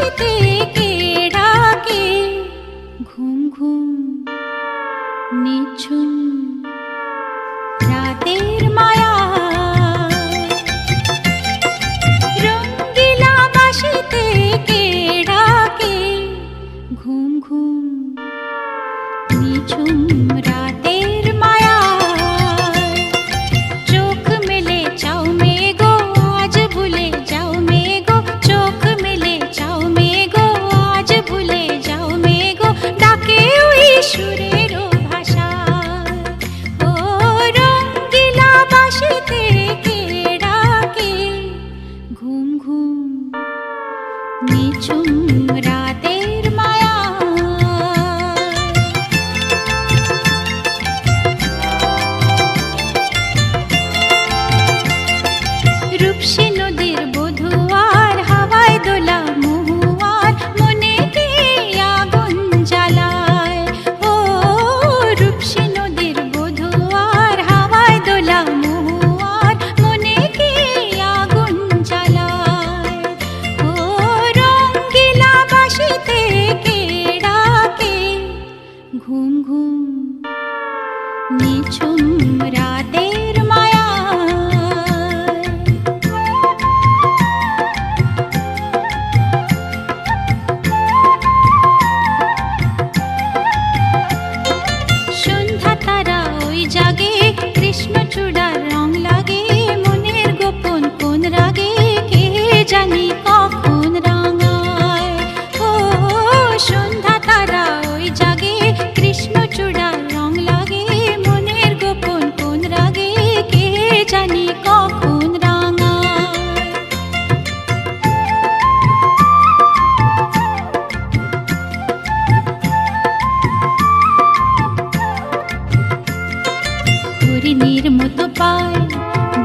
বাঁশিতে কে ডাকে, ঘুম ঘুম নিঝুম রাতের মায়া। রঙ্গিলা বাঁশিতে কে ডাকে, ঘুম ঘুম নিঝুম রাতের মায়া। চোখ মেলে চাও মেঘো, আজ ভুলে যাও মেঘো, চোখ মেলে চাও মেঘো, আজ ভুলে যাও মেঘো। ডাকে ওই সুরের ভাষা, ও রঙ্গিলা বাঁশিতে কে ডাকে, ঘুম ঘুম নিঝুম রাতের মায়া। রূপসী নদীর বধুয়ার, হাওয়ায় দোলা মহুয়ার, মনে কে আগুন জ্বালায়। ও রূপসী নদীর বধুয়ার, হাওয়ায় দোলা মহুয়ার, মনে কে আগুন জ্বালায়। ও রঙ্গিলা বাঁশিতে কে ডাকে, ঘুম ঘুম নিঝুম রাতের মায়া। সন্ধ্যা তারা ওই জাগে, কৃষ্ণচূড়ার রং লাগে, মনের গোপন কোন রাগে কে জানি কখন রাঙায়। ও সন্ধ্যা তারা ওই জাগে, কৃষ্ণচূড়ার রং লাগে, মনের গোপন কোন রাগে কে জানি কখন রাঙায়। হরিণীর মতো পায়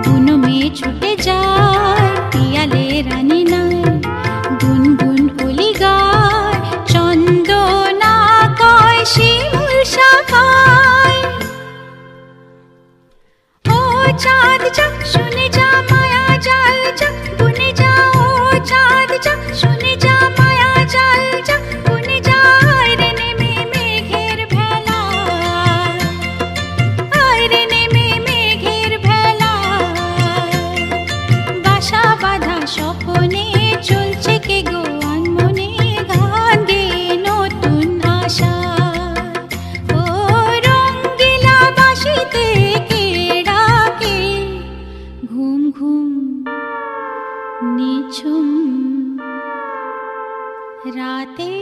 বুনো মেয়ে ছুটে যায়, পিয়ালে রানী নাই গুনগুন কলি গায়, চন্দনা কয় শিমুল শাখায়। ও চাঁদ যা শুনে যা মায়া জাল যা বুনে যা, ও চাঁদ যা শুনে যা মায়া জাল যা বুনে যা। রে নেমে মেঘের ভেলা, রে নেমে মেঘের ভেলা। বাসা বাঁধা স্বপনে চলছে কে গো আনমনে, গান গেয়ে নতুন আশা। ও রঙ্গিলা বাঁশিতে কে ডাকে, ঘুম ঘুম নিঝুম রাতে।